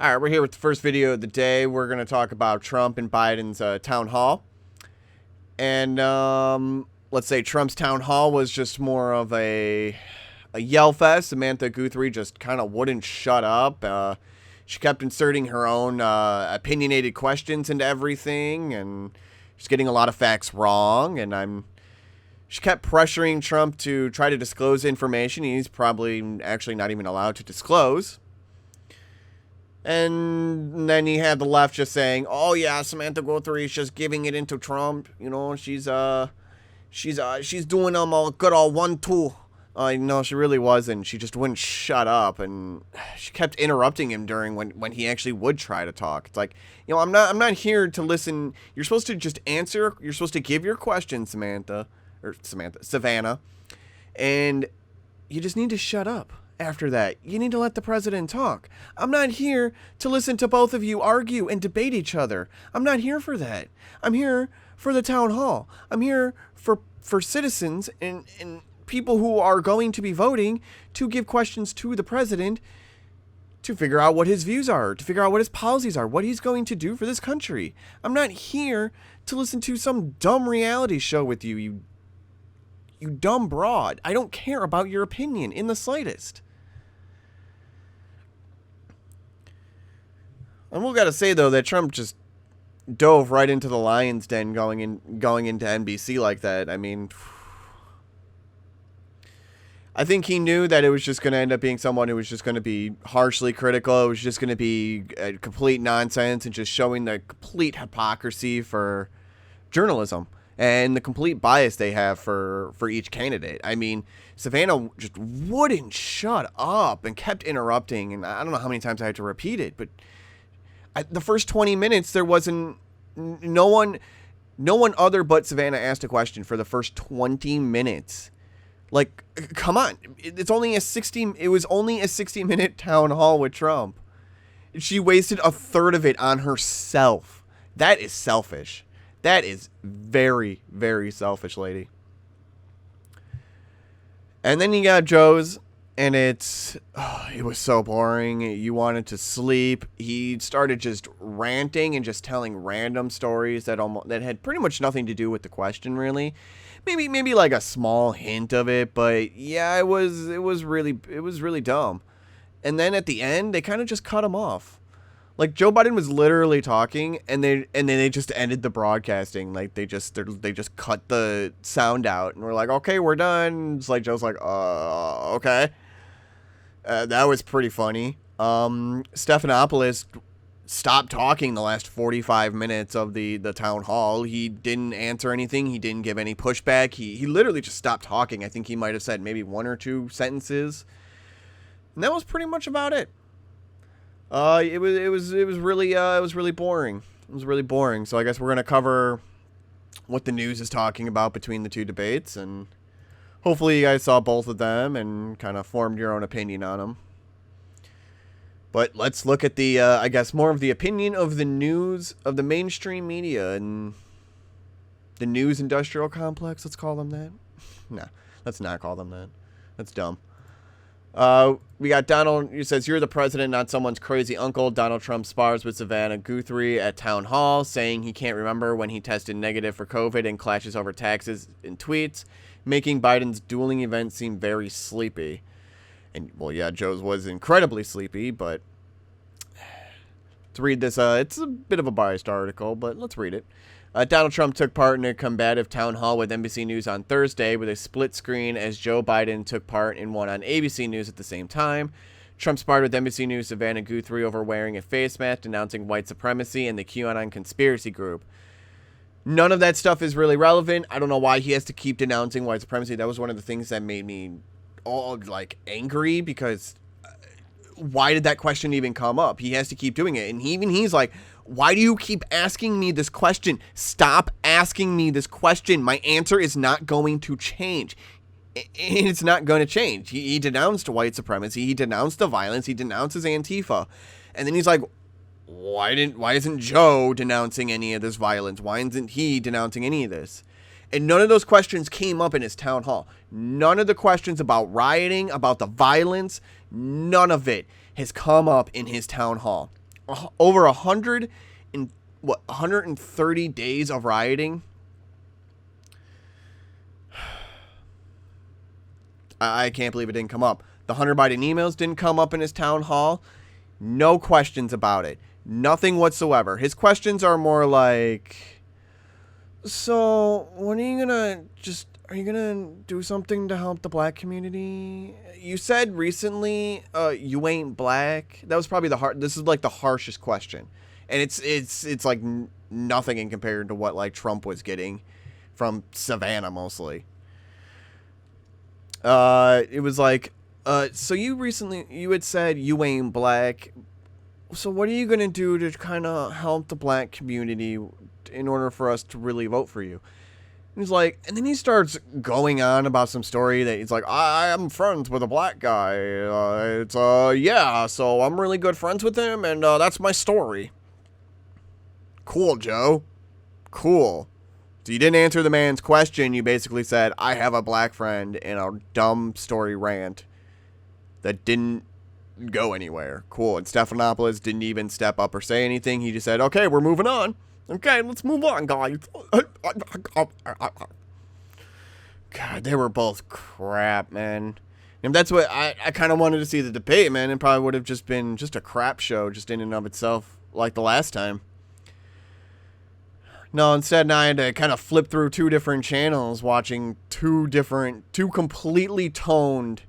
All right, we're here with the first video of the day. We're going to talk about Trump and Biden's town hall. And let's say Trump's town hall was just more of a yell fest. Savannah Guthrie just kind of wouldn't shut up. She kept inserting her own opinionated questions into everything, and she's getting a lot of facts wrong. And she kept pressuring Trump to try to disclose information he's probably actually not even allowed to disclose. And then you have the left just saying, "Oh yeah, Savannah Guthrie is just giving it into Trump. You know, she's doing them all good, all 1-2." No, she really wasn't. She just wouldn't shut up, and she kept interrupting him during when he actually would try to talk. It's like, you know, I'm not here to listen. You're supposed to just answer. You're supposed to give your question, Savannah, and you just need to shut up. After that, you need to let the president talk. I'm not here to listen to both of you argue and debate each other. I'm not here for that. I'm here for the town hall. I'm here for citizens and people who are going to be voting to give questions to the president to figure out what his views are, to figure out what his policies are, what he's going to do for this country. I'm not here to listen to some dumb reality show with you, you dumb broad. I don't care about your opinion in the slightest. And we've got to say, though, that Trump just dove right into the lion's den going into NBC like that. I mean, I think he knew that it was just going to end up being someone who was just going to be harshly critical. It was just going to be complete nonsense and just showing the complete hypocrisy for journalism and the complete bias they have for each candidate. I mean, Savannah just wouldn't shut up and kept interrupting. And I don't know how many times I had to repeat it, but the first 20 minutes, there wasn't no one other but Savannah asked a question for the first 20 minutes. Like, come on. It was only a 60-minute town hall with Trump. She wasted a third of it on herself. That is selfish. That is very, very selfish, lady. And then you got Joe's, and it was so boring. You wanted to sleep. He started just ranting and just telling random stories that had pretty much nothing to do with the question, really. Maybe like a small hint of it, but yeah, it was really dumb. And then at the end, they kind of just cut him off. Like, Joe Biden was literally talking, and then they just ended the broadcasting. Like, they just cut the sound out, and we're like, okay, we're done. It's like Joe's like, okay. That was pretty funny. Stephanopoulos stopped talking the last 45 minutes of the town hall. He didn't answer anything. He didn't give any pushback. He literally just stopped talking. I think he might have said maybe one or two sentences, and that was pretty much about it. It was really boring. It was really boring. So I guess we're gonna cover what the news is talking about between the two debates, and hopefully you guys saw both of them and kind of formed your own opinion on them. But let's look at the, I guess, more of the opinion of the news, of the mainstream media and the news industrial complex. Let's call them that. No, let's not call them that. That's dumb. We got Donald, who says, "You're the president, not someone's crazy uncle." Donald Trump spars with Savannah Guthrie at town hall, saying he can't remember when he tested negative for COVID, and clashes over taxes in tweets, making Biden's dueling event seem very sleepy. And, well, yeah, Joe's was incredibly sleepy, but to read this, it's a bit of a biased article, but let's read it. Donald Trump took part in a combative town hall with NBC News on Thursday with a split screen as Joe Biden took part in one on ABC News at the same time. Trump sparred with NBC News' Savannah Guthrie over wearing a face mask, denouncing white supremacy and the QAnon conspiracy group. None of that stuff is really relevant. I don't know why he has to keep denouncing white supremacy. That was one of the things that made me all angry, because why did that question even come up? He has to keep doing it. And he's like, why do you keep asking me this question? Stop asking me this question. My answer is not going to change. It's not going to change. He denounced white supremacy. He denounced the violence. He denounces Antifa. And then he's like, why isn't Joe denouncing any of this violence? Why isn't he denouncing any of this? And none of those questions came up in his town hall. None of the questions about rioting, about the violence, none of it has come up in his town hall. over 130 days of rioting. I can't believe it didn't come up. The Hunter Biden emails didn't come up in his town hall. No questions about it. Nothing whatsoever. His questions are more like, so when are you gonna are you gonna do something to help the black community? You said recently, you ain't black. That was probably this is like the harshest question. And it's like nothing in compared to what like Trump was getting from Savannah mostly. It was like, so you had said you ain't black. So what are you going to do to kind of help the black community in order for us to really vote for you? And he's like, and then he starts going on about some story that he's like, I am friends with a black guy. Yeah, so I'm really good friends with him, and that's my story. Cool, Joe. Cool. So you didn't answer the man's question. You basically said, I have a black friend, in a dumb story rant that didn't go anywhere. Cool. And Stephanopoulos didn't even step up or say anything. He just said, okay, we're moving on. Okay, let's move on, guys. God, they were both crap, man. And that's what I kind of wanted to see the debate, man. It probably would have just been just a crap show just in and of itself like the last time. No, instead now I had to kind of flip through two different channels watching two completely toned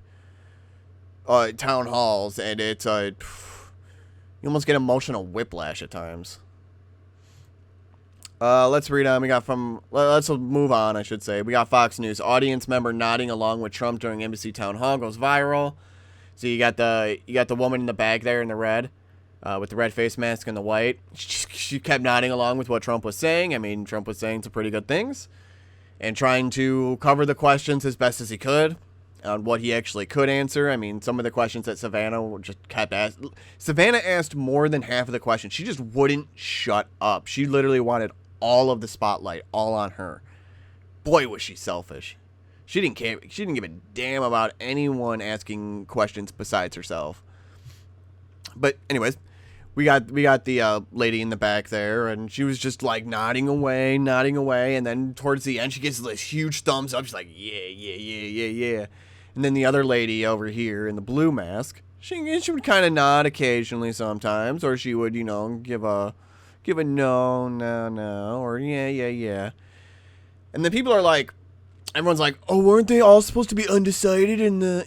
town halls, and it's you almost get emotional whiplash at times. Let's read on. Let's move on, I should say. We got Fox News. Audience member nodding along with Trump during embassy town hall goes viral. So you got the woman in the back there in the red. With the red face mask and the white. She kept nodding along with what Trump was saying. I mean, Trump was saying some pretty good things. And trying to cover the questions as best as he could on what he actually could answer. I mean, some of the questions that Savannah just kept asking. Savannah asked more than half of the questions. She just wouldn't shut up. She literally wanted all of the spotlight all on her. Boy, was she selfish. She didn't care. She didn't give a damn about anyone asking questions besides herself. But anyways, we got the lady in the back there, and she was just like nodding away, and then towards the end she gets this huge thumbs up. She's like, yeah. And then the other lady over here in the blue mask, she would kind of nod occasionally sometimes, or she would, give a no, or yeah. And then people are like, everyone's like, oh, weren't they all supposed to be undecided in the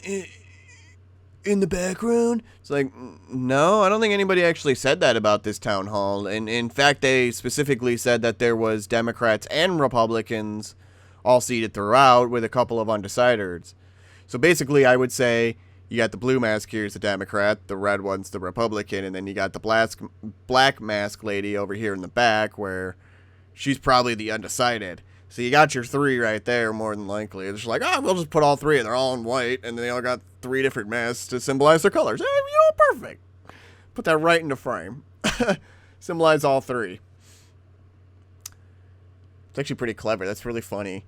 background? It's like, no, I don't think anybody actually said that about this town hall. And in fact, they specifically said that there was Democrats and Republicans all seated throughout with a couple of undecideds. So basically, I would say you got the blue mask here is the Democrat, the red one's the Republican, and then you got the black mask lady over here in the back where she's probably the undecided. So you got your three right there, more than likely. It's just like, we'll just put all three, and they're all in white, and they all got three different masks to symbolize their colors. Perfect. Put that right into frame. Symbolize all three. It's actually pretty clever. That's really funny.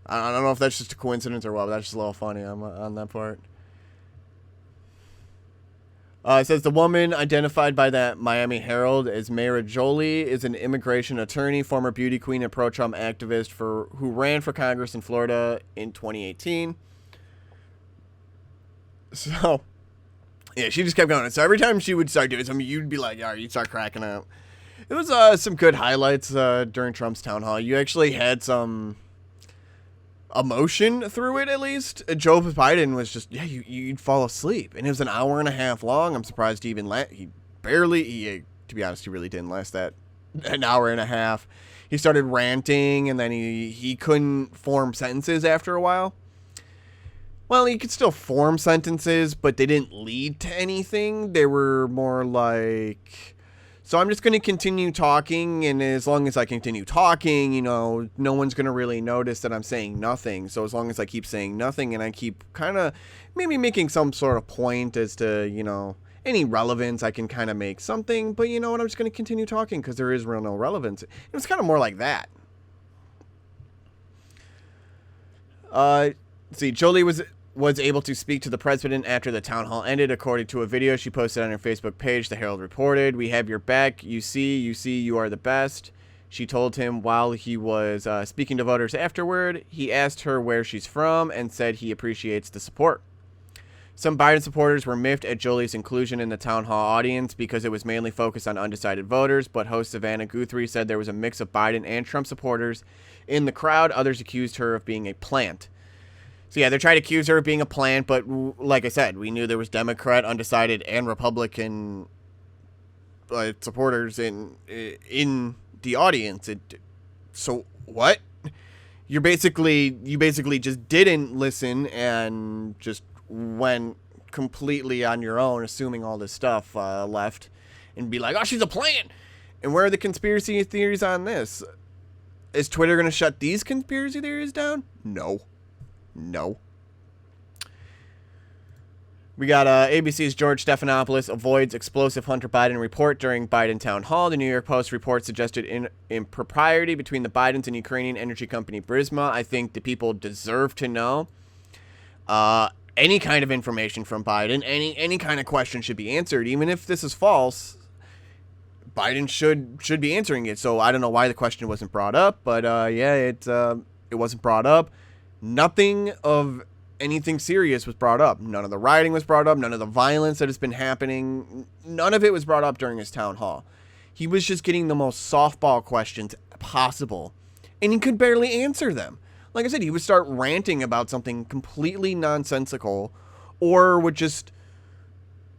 I don't know if that's just a coincidence or what, but that's just a little funny on that part. It says the woman identified by the Miami Herald as Mayra Jolie is an immigration attorney, former beauty queen, and pro-Trump activist who ran for Congress in Florida in 2018. So, yeah, she just kept going. So every time she would start doing something, you'd be like, you'd start cracking up. It was some good highlights during Trump's town hall. You actually had some emotion through it, at least. Joe Biden was just, you'd fall asleep. And it was an hour and a half long. I'm surprised he even to be honest, he really didn't last that an hour and a half. He started ranting, and then he couldn't form sentences after a while. Well, he could still form sentences, but they didn't lead to anything. They were more like, so I'm just going to continue talking, and as long as I continue talking, no one's going to really notice that I'm saying nothing. So as long as I keep saying nothing and I keep kind of maybe making some sort of point as to, any relevance, I can kind of make something. But you know what? I'm just going to continue talking because there is no relevance. It was kind of more like that. See, Jolie was was able to speak to the president after the town hall ended, according to a video she posted on her Facebook page. The Herald reported, "We have your back. You see, you are the best." She told him while he was speaking to voters afterward. He asked her where she's from and said he appreciates the support. Some Biden supporters were miffed at Jolie's inclusion in the town hall audience because it was mainly focused on undecided voters, but host Savannah Guthrie said there was a mix of Biden and Trump supporters in the crowd. Others accused her of being a plant. So yeah, they're trying to accuse her of being a plant, but like I said, we knew there was Democrat, undecided, and Republican supporters in the audience. So what? You basically just didn't listen and just went completely on your own, assuming all this stuff left, and be like, "Oh, she's a plant." And where are the conspiracy theories on this? Is Twitter going to shut these conspiracy theories down? No. We got ABC's George Stephanopoulos avoids explosive Hunter Biden report during Biden town hall. The New York Post report suggested impropriety between the Bidens and Ukrainian energy company Burisma. I think the people deserve to know. Any kind of information from Biden, any kind of question should be answered, even if this is false. Biden should be answering it. So I don't know why the question wasn't brought up, but it wasn't brought up. Nothing of anything serious was brought up. None of the rioting was brought up. None of the violence that has been happening. None of it was brought up during his town hall. He was just getting the most softball questions possible, and he could barely answer them. Like I said, he would start ranting about something completely nonsensical, or would just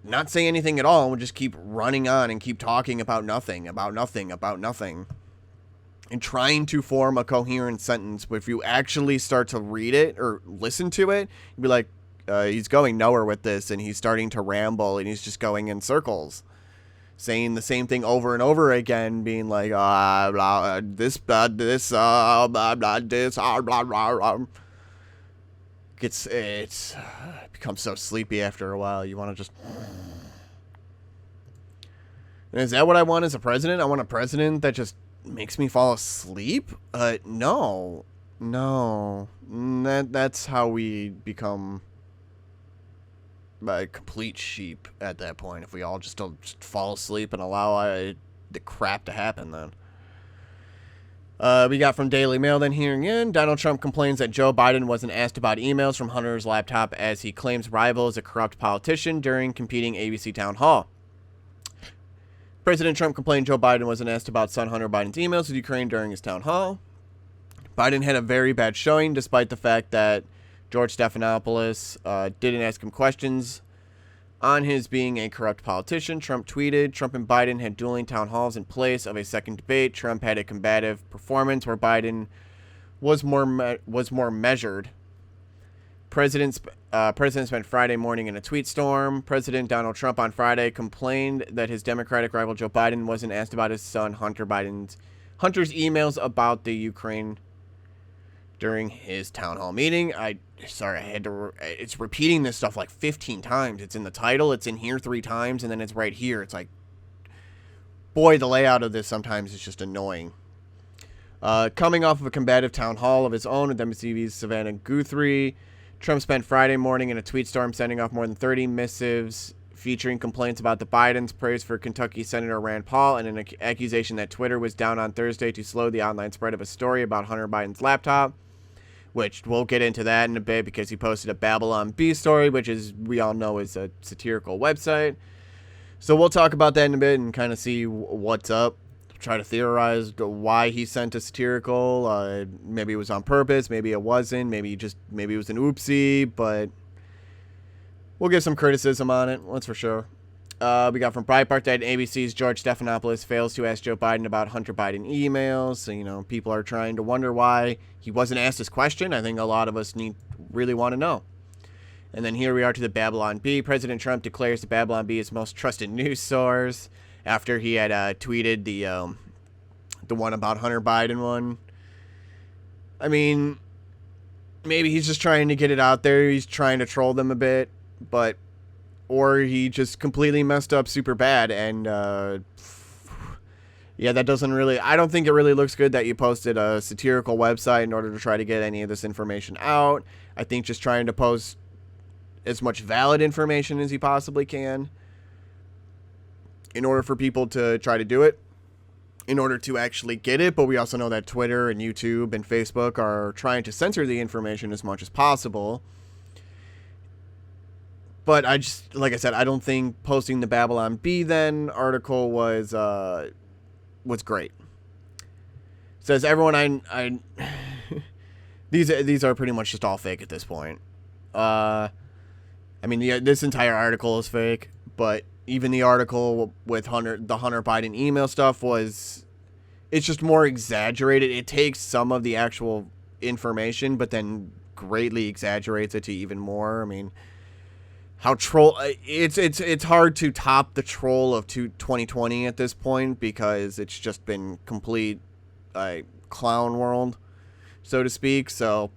not say anything at all and would just keep running on and keep talking about nothing, and trying to form a coherent sentence. But if you actually start to read it or listen to it, you'd be like, he's going nowhere with this, and he's starting to ramble, and he's just going in circles, saying the same thing over and over again, being like, this, blah, blah, this, blah, blah. It becomes so sleepy after a while. You want to just... And is that what I want as a president? I want a president that just makes me fall asleep? No. That's how we become complete sheep at that point, if we all just don't just fall asleep and allow the crap to happen. Then we got from Daily Mail then here again. Donald Trump complains that Joe Biden wasn't asked about emails from Hunter's laptop as he claims rival is a corrupt politician during competing ABC town hall. President Trump complained Joe Biden wasn't asked about son Hunter Biden's emails with Ukraine during his town hall. Biden had a very bad showing, despite the fact that George Stephanopoulos didn't ask him questions on his being a corrupt politician. Trump tweeted, Trump and Biden had dueling town halls in place of a second debate. Trump had a combative performance where Biden was more measured. President spent Friday morning in a tweet storm. President Donald Trump on Friday complained that his Democratic rival Joe Biden wasn't asked about his son Hunter's Hunter's emails about the Ukraine during his town hall meeting. It's repeating this stuff like 15 times. It's in the title, it's in here 3 times, and then it's right here. It's like, boy, the layout of this sometimes is just annoying. Coming off of a combative town hall of his own with MTV's Savannah Guthrie, Trump spent Friday morning in a tweet storm, sending off more than 30 missives featuring complaints about the Bidens, praise for Kentucky Senator Rand Paul, and an accusation that Twitter was down on Thursday to slow the online spread of a story about Hunter Biden's laptop, which we'll get into that in a bit because he posted a Babylon Bee story, which is, we all know, is a satirical website. So we'll talk about that in a bit and kind of see what's up. Try to theorize why he sent a satirical. Maybe it was on purpose, maybe it wasn't, maybe it was an oopsie, but we'll give some criticism on it, that's for sure. We got from Breitbart that ABC's George Stephanopoulos fails to ask Joe Biden about Hunter Biden emails. So, people are trying to wonder why he wasn't asked this question. I think a lot of us really want to know. And then here we are to the Babylon Bee. President Trump declares the Babylon Bee his most trusted news source after he had tweeted the one about Hunter Biden one. I mean, maybe he's just trying to get it out there. He's trying to troll them a bit, or he just completely messed up super bad. And that doesn't really, I don't think it really looks good that you posted a satirical website in order to try to get any of this information out. I think just trying to post as much valid information as he possibly can in order for people to try to do it, in order to actually get it. But we also know that Twitter and YouTube and Facebook are trying to censor the information as much as possible. But I just, like I said, I don't think posting the Babylon Bee then article was great. It says everyone I these are pretty much just all fake at this point. I mean, this entire article is fake, but even the article with the Hunter Biden email stuff it's just more exaggerated. It takes some of the actual information, but then greatly exaggerates it to even more. I mean, it's hard to top the troll of 2020 at this point, because it's just been complete clown world, so to speak. So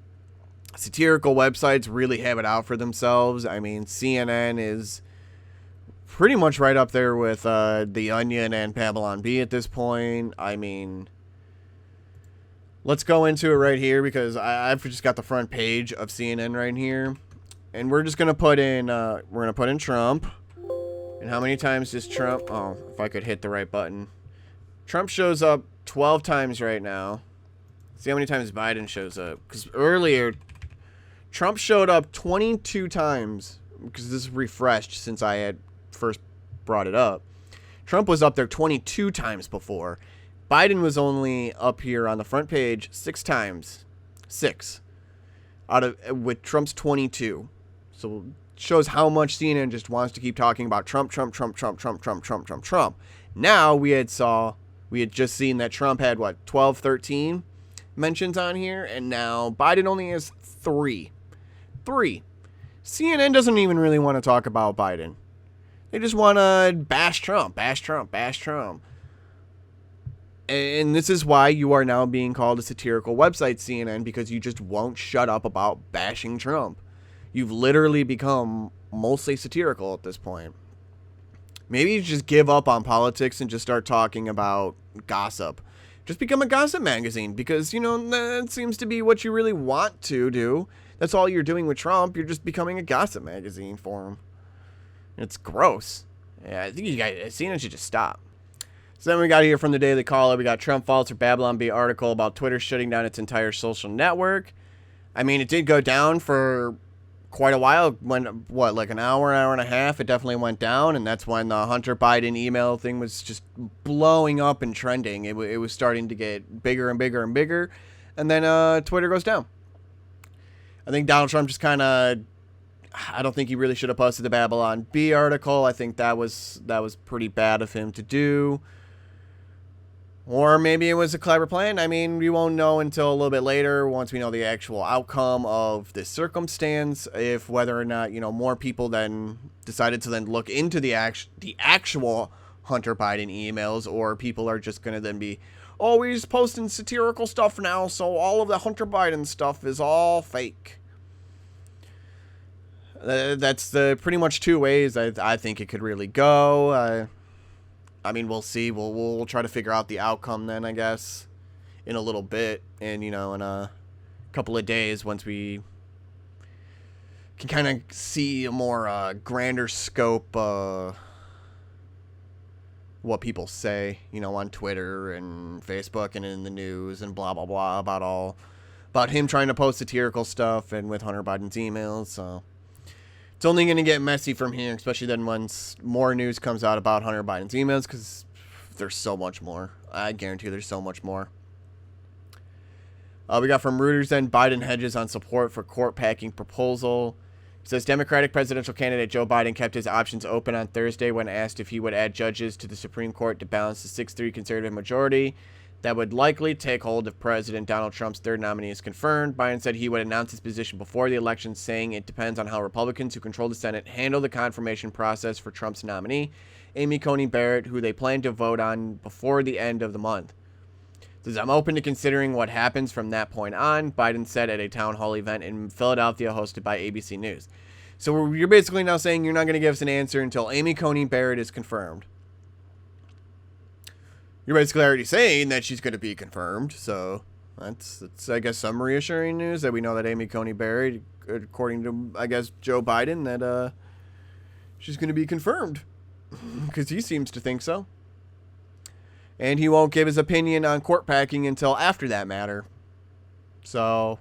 satirical websites really have it out for themselves. I mean, CNN is pretty much right up there with The Onion and Babylon Bee at this point. I mean, let's go into it right here, because I've just got the front page of CNN right here, and we're just gonna put in Trump. And how many times does Trump? Oh, if I could hit the right button. Trump shows up 12 times right now. See how many times Biden shows up, because earlier Trump showed up 22 times, because this is refreshed since I had first brought it up. Trump was up there 22 times before. Biden was only up here on the front page 6 times. 6 with Trump's 22. So shows how much CNN just wants to keep talking about Trump. Now we had just seen that Trump had 12, 13 mentions on here, and now Biden only has 3. CNN doesn't even really want to talk about Biden. They just want to bash Trump. And this is why you are now being called a satirical website, CNN, because you just won't shut up about bashing Trump. You've literally become mostly satirical at this point. Maybe you just give up on politics and just start talking about gossip. Just become a gossip magazine, because, that seems to be what you really want to do. That's all you're doing with Trump. You're just becoming a gossip magazine for him. It's gross. Yeah, I think you guys, CNN should just stop. So then we got here from the Daily Caller, we got Trump falls for Babylon Bee article about Twitter shutting down its entire social network. I mean, it did go down for quite a while. When, like an hour and a half, it definitely went down. And that's when the Hunter Biden email thing was just blowing up and trending. It was starting to get bigger and bigger and bigger. And then Twitter goes down. I think Donald Trump just I don't think he really should have posted the Babylon Bee article. I think that was pretty bad of him to do. Or maybe it was a clever plan. I mean, we won't know until a little bit later, once we know the actual outcome of this circumstance, if whether or not, more people then decided to then look into the actual Hunter Biden emails, or people are just going to then be, oh, he's posting satirical stuff now, so all of the Hunter Biden stuff is all fake. That's the pretty much 2 ways I think it could really go. I mean, we'll see. We'll try to figure out the outcome then, I guess, in a little bit. And, in a couple of days, once we can kind of see a more grander scope what people say, on Twitter and Facebook and in the news and blah, blah, blah about him trying to post satirical stuff and with Hunter Biden's emails. So it's only going to get messy from here, especially then once more news comes out about Hunter Biden's emails, because there's so much more. I guarantee there's so much more. We got from Reuters then, Biden hedges on support for court packing proposal. It says Democratic presidential candidate Joe Biden kept his options open on Thursday when asked if he would add judges to the Supreme Court to balance the 6-3 conservative majority that would likely take hold if President Donald Trump's third nominee is confirmed. Biden said he would announce his position before the election, saying it depends on how Republicans who control the Senate handle the confirmation process for Trump's nominee, Amy Coney Barrett, who they plan to vote on before the end of the month. Says, I'm open to considering what happens from that point on, Biden said at a town hall event in Philadelphia hosted by ABC News. So you're basically now saying you're not going to give us an answer until Amy Coney Barrett is confirmed. You're basically already saying that she's going to be confirmed, so that's I guess some reassuring news that we know that Amy Coney Barrett according to, I guess, Joe Biden, that she's going to be confirmed. Because he seems to think so. And he won't give his opinion on court packing until after that matter. So,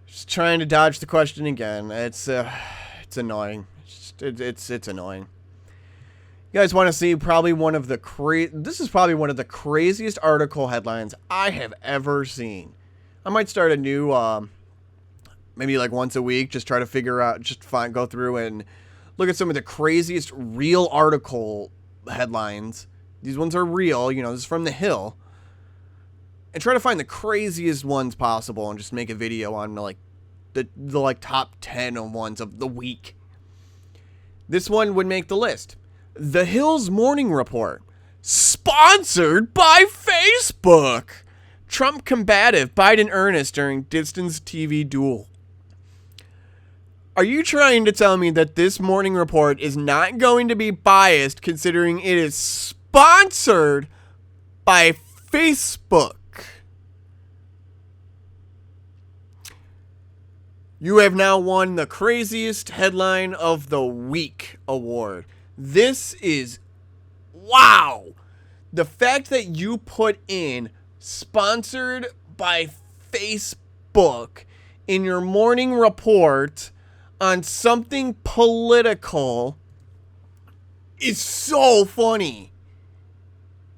just trying to dodge the question again. It's annoying. It's annoying. You guys want to see probably one of the this is probably one of the craziest article headlines I have ever seen. I might start a new maybe like once a week, just try to figure out, go through and look at some of the craziest real article headlines. These ones are real, you know, this is from The Hill. And try to find the craziest ones possible and just make a video on like the like top 10 ones of the week. This one would make the list. The Hill's Morning Report, sponsored by Facebook. Trump combative, Biden earnest during distance TV duel. Are you trying to tell me that this morning report is not going to be biased considering it is sponsored by Facebook? You have now won the craziest headline of the week award. This is wow. The fact that you put in sponsored by Facebook in your morning report on something political is so funny.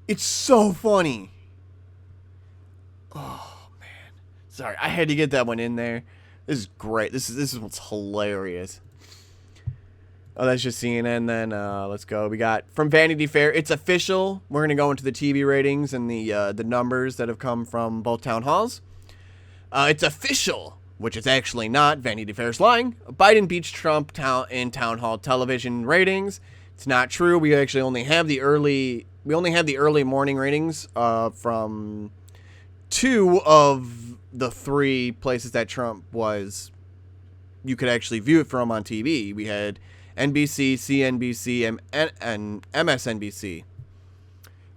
It's so funny. Oh, man. Sorry, I had to get that one in there. This is great. This is what's hilarious. Oh, that's just CNN. Then let's go. We got from Vanity Fair. It's official. We're going to go into the TV ratings and the numbers that have come from both town halls. It's official, which is actually not. Vanity Fair's lying. Biden beats Trump in town hall television ratings. It's not true. We actually only have the early morning ratings from 2 of the 3 places that Trump was. You could actually view it from on TV. We had NBC, CNBC, and MSNBC.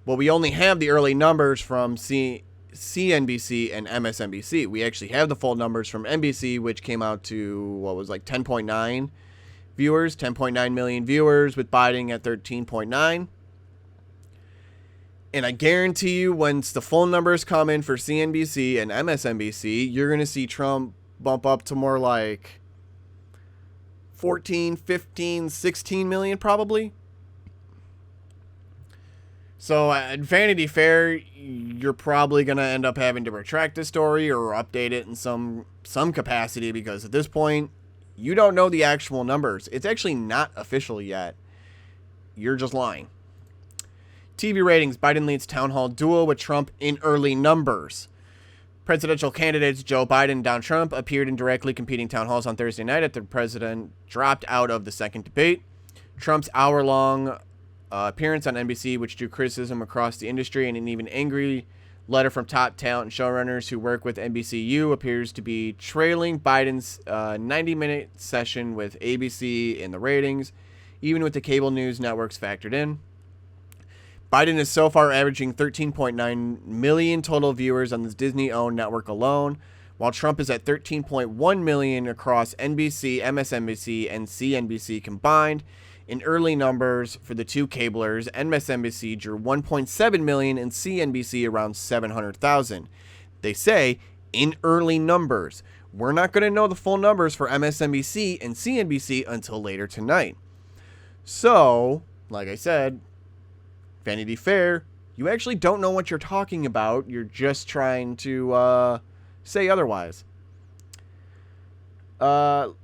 Well, we only have the early numbers from CNBC and MSNBC. We actually have the full numbers from NBC, which came out to, what was like 10.9 viewers, 10.9 million viewers, with Biden at 13.9. And I guarantee you, once the full numbers come in for CNBC and MSNBC, you're going to see Trump bump up to more like 14, 15, 16 million probably. So at Vanity Fair, you're probably going to end up having to retract this story or update it in some capacity, because at this point, you don't know the actual numbers. It's actually not official yet. You're just lying. TV ratings, Biden leads town hall duel with Trump in early numbers. Presidential candidates Joe Biden and Donald Trump appeared in directly competing town halls on Thursday night after the president dropped out of the second debate. Trump's hour-long appearance on NBC, which drew criticism across the industry and an even angry letter from top talent and showrunners who work with NBCU, appears to be trailing Biden's 90-minute session with ABC in the ratings, even with the cable news networks factored in. Biden is so far averaging 13.9 million total viewers on this Disney-owned network alone, while Trump is at 13.1 million across NBC, MSNBC, and CNBC combined. In early numbers for the two cablers, MSNBC drew 1.7 million and CNBC around 700,000. They say, in early numbers. We're not going to know the full numbers for MSNBC and CNBC until later tonight. So, like I said, Vanity Fair, you actually don't know what you're talking about. You're just trying to say otherwise. It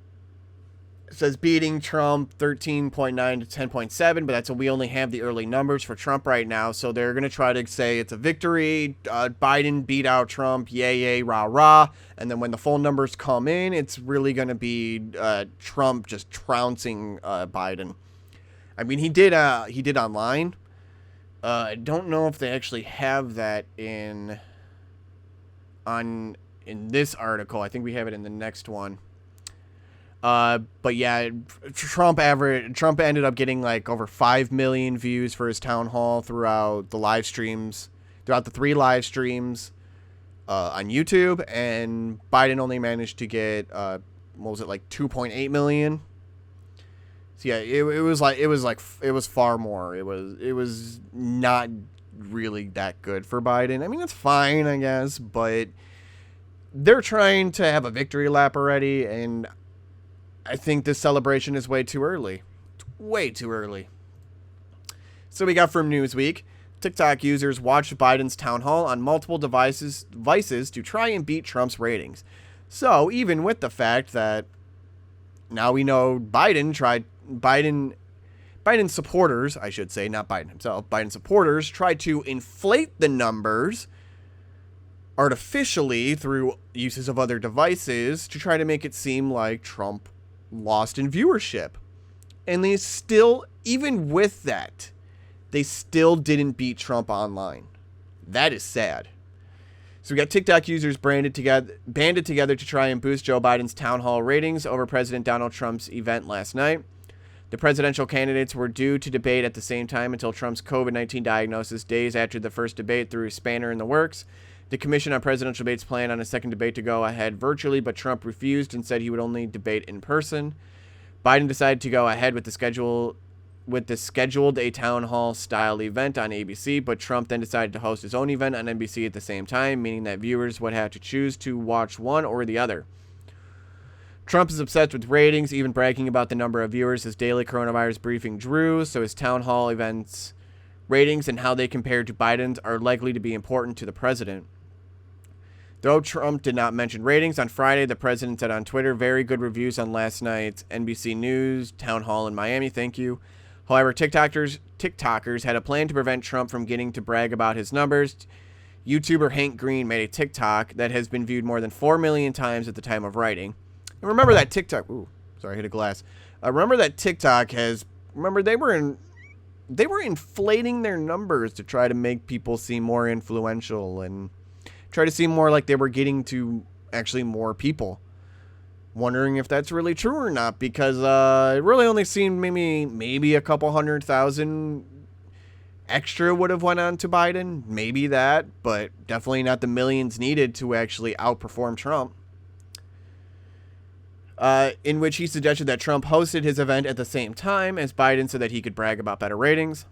says beating Trump 13.9 to 10.7, but that's we only have the early numbers for Trump right now. So they're going to try to say it's a victory. Biden beat out Trump. Yay, yay, rah, rah. And then when the full numbers come in, it's really going to be Trump just trouncing Biden. I mean, he did online. I don't know if they actually have that in this article. I think we have it in the next one. But yeah, Trump ended up getting like over 5 million views for his town hall throughout the 3 live streams. on YouTube, and Biden only managed to get, what was it, like 2.8 million? So yeah, it was far more. It was not really that good for Biden. I mean, it's fine, I guess, but they're trying to have a victory lap already, and I think this celebration is way too early. Way too early. So we got from Newsweek, TikTok users watched Biden's town hall on multiple devices to try and beat Trump's ratings. So even with the fact that now we know Biden supporters, I should say, not Biden himself, Biden supporters tried to inflate the numbers artificially through uses of other devices to try to make it seem like Trump lost in viewership. And they still, even with that, they still didn't beat Trump online. That is sad. So we got TikTok users banded together to try and boost Joe Biden's town hall ratings over President Donald Trump's event last night. The presidential candidates were due to debate at the same time until Trump's COVID-19 diagnosis days after the first debate threw a spanner in the works. The Commission on Presidential Debates planned on a second debate to go ahead virtually, but Trump refused and said he would only debate in person. Biden decided to go ahead with the scheduled a town hall style event on ABC, but Trump then decided to host his own event on NBC at the same time, meaning that viewers would have to choose to watch one or the other. Trump is obsessed with ratings, even bragging about the number of viewers his daily coronavirus briefing drew, so his town hall events ratings and how they compare to Biden's are likely to be important to the president. Though Trump did not mention ratings, on Friday, the president said on Twitter, "Very good reviews on last night's NBC News town hall in Miami, thank you." However, TikTokers had a plan to prevent Trump from getting to brag about his numbers. YouTuber Hank Green made a TikTok that has been viewed more than 4 million times at the time of writing. And remember that TikTok... Ooh, sorry, I hit a glass. Remember that TikTok has... Remember, they were inflating their numbers to try to make people seem more influential and try to seem more like they were getting to actually more people. Wondering if that's really true or not, because it really only seemed maybe a couple 100,000 extra would have went on to Biden. Maybe that, but definitely not the millions needed to actually outperform Trump. In which he suggested that Trump hosted his event at the same time as Biden so that he could brag about better ratings.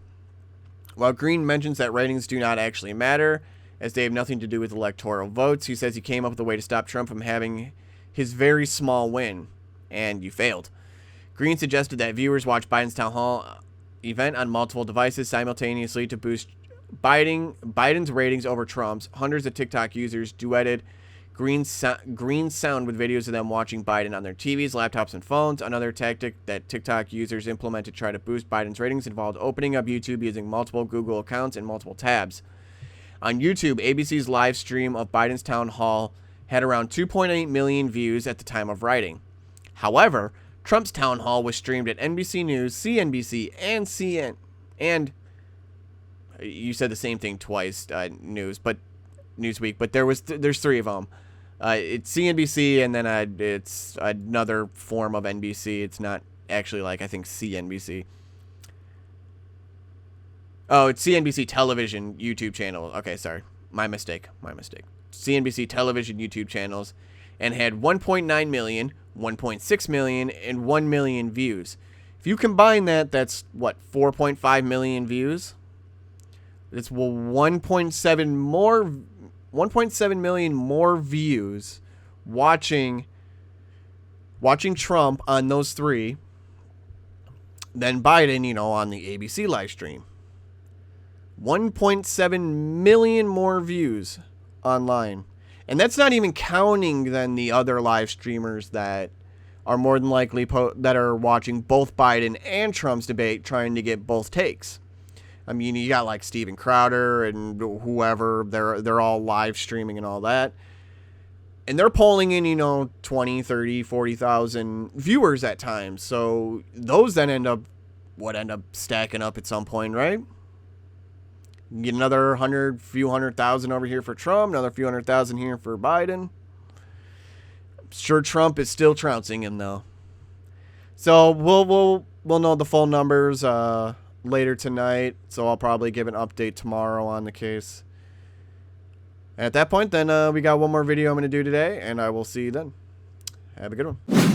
While Green mentions that ratings do not actually matter, as they have nothing to do with electoral votes, he says he came up with a way to stop Trump from having his very small win, and you failed. Green suggested that viewers watch Biden's town hall event on multiple devices simultaneously to boost Biden's ratings over Trump's. Hundreds of TikTok users duetted green sound with videos of them watching Biden on their TVs, laptops, and phones. Another tactic that TikTok users implemented to try to boost Biden's ratings involved opening up YouTube using multiple Google accounts and multiple tabs. On YouTube, ABC's live stream of Biden's town hall had around 2.8 million views at the time of writing. However, Trump's town hall was streamed at NBC News, CNBC, and you said the same thing twice, Newsweek, but there's three of them. It's CNBC, and then it's another form of NBC. It's not actually I think CNBC. Oh, it's CNBC television YouTube channel. Okay, sorry. My mistake. CNBC television YouTube channels, and had 1.9 million, 1.6 million, and 1 million views. If you combine that, that's what, 4.5 million views? It's 1.7 million more views watching Trump on those three than Biden, on the ABC live stream. 1.7 million more views online. And that's not even counting then the other live streamers that are more than likely that are watching both Biden and Trump's debate, trying to get both takes. I mean, you got Steven Crowder and whoever, they're all live streaming and all that. And they're polling in, 20, 30, 40,000 viewers at times. So those then end up stacking up at some point, right? You get another few 100,000 over here for Trump, another few 100,000 here for Biden. I'm sure Trump is still trouncing him, though. So we'll know the full numbers later tonight. So I'll probably give an update tomorrow on the case. At that point, then we got one more video I'm going to do today, and I will see you then. Have a good one.